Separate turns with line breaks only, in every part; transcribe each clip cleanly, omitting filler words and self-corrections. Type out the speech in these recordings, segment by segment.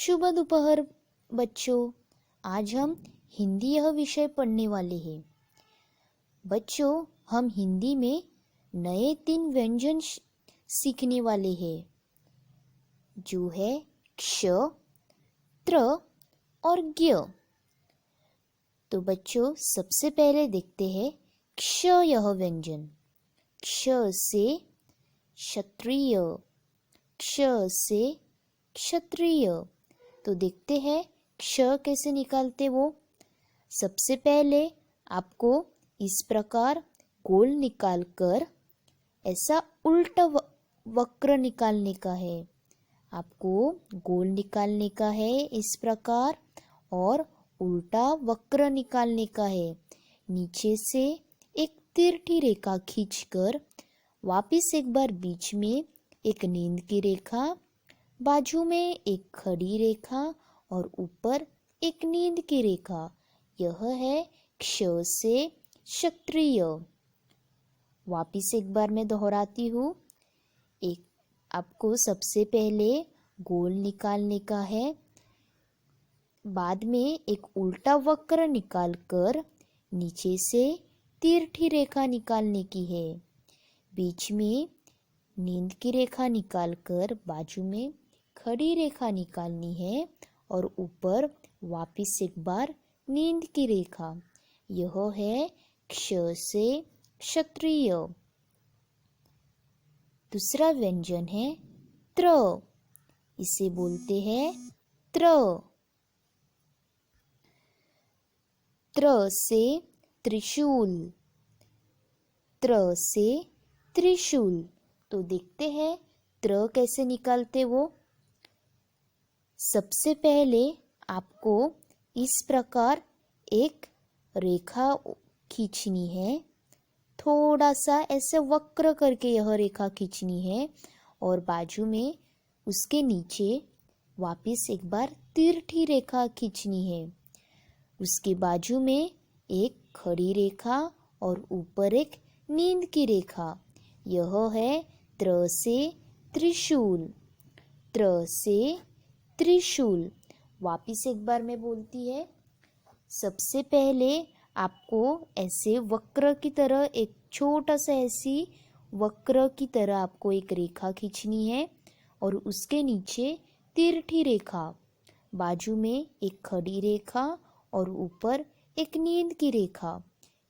शुभ दोपहर बच्चों। आज हम हिंदी यह विषय पढ़ने वाले हैं। बच्चों, हम हिंदी में नए 3 व्यंजन सीखने वाले हैं, जो है क्ष, त्र और ज्ञ। तो बच्चों, सबसे पहले देखते हैं क्ष यह व्यंजन। क्ष से क्षत्रिय, क्ष से क्षत्रिय। तो देखते हैं क्ष कैसे निकालते वो। सबसे पहले आपको इस प्रकार गोल निकालकर ऐसा उल्टा वक्र निकालने का है। आपको गोल निकालने का है इस प्रकार और उल्टा वक्र निकालने का है। नीचे से एक तिरछी रेखा खींचकर वापस एक बार बीच में एक नींद की रेखा, बाजू में एक खड़ी रेखा और ऊपर एक नींद की रेखा। यह है क्ष से क्षत्रिय। वापिस एक बार मैं दोहराती हूँ। एक आपको सबसे पहले गोल निकालने का है, बाद में एक उल्टा वक्र निकालकर नीचे से तिरछी रेखा निकालने की है, बीच में नींद की रेखा निकालकर बाजू में खड़ी रेखा निकालनी है और ऊपर वापस एक बार नींद की रेखा। यह है क्ष से क्षत्रिय। दूसरा व्यंजन है त्र। इसे बोलते हैं त्र। त्र से त्रिशूल, त्र से त्रिशूल। तो देखते हैं त्र कैसे निकालते वो। सबसे पहले आपको इस प्रकार एक रेखा खींचनी है, थोड़ा सा ऐसे वक्र करके यह रेखा खींचनी है और बाजू में उसके नीचे वापस एक बार तिरछी रेखा खींचनी है। उसके बाजू में एक खड़ी रेखा और ऊपर एक नींद की रेखा। यह है त्र से त्रिशूल। त्र से त्रिशूल। वापिस एक बार मैं बोलती है। सबसे पहले आपको ऐसे वक्र की तरह एक छोटा सा ऐसी वक्र की तरह आपको एक रेखा खींचनी है और उसके नीचे तिरछी रेखा, बाजू में एक खड़ी रेखा और ऊपर एक नींद की रेखा।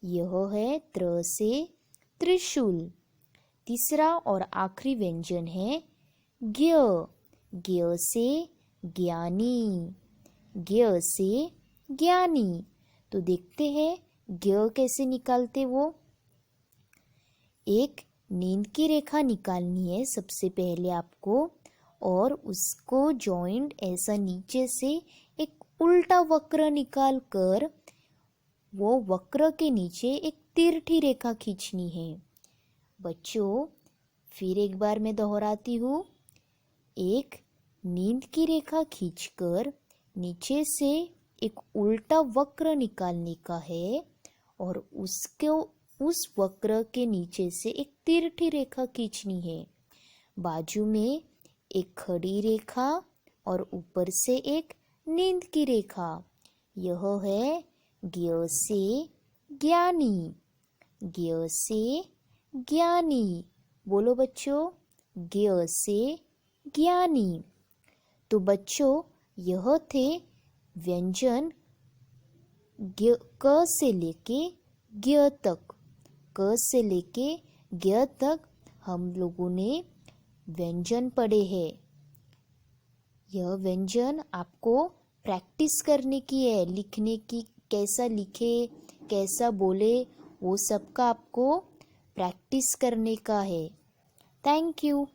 यह है त्र से त्रिशूल। तीसरा और आखिरी व्यंजन है ज्ञ। ज्ञ से ज्ञानी, ज्ञ से ज्ञानी। तो देखते हैं ज्ञ कैसे निकालते वो। एक नींद की रेखा निकालनी है सबसे पहले आपको और उसको जॉइंट ऐसा नीचे से एक उल्टा वक्र निकाल कर वो वक्र के नीचे एक तिरछी रेखा खींचनी है। बच्चों, फिर एक बार मैं दोहराती हूँ। एक नींद की रेखा खींचकर नीचे से एक उल्टा वक्र निकालने का है और उसको उस वक्र के नीचे से एक तिरछी रेखा खींचनी है, बाजू में एक खड़ी रेखा और ऊपर से एक नींद की रेखा। यह है ज्ञ से ज्ञानी। ज्ञ से ज्ञानी। बोलो बच्चों, ज्ञ से ज्ञानी। तो बच्चों, यह थे व्यंजन क से लेके ज्ञ तक। क से लेके ज्ञ तक हम लोगों ने व्यंजन पढ़े हैं। यह व्यंजन आपको प्रैक्टिस करने की है, लिखने की, कैसा लिखे कैसा बोले वो सब का आपको प्रैक्टिस करने का है। Thank you.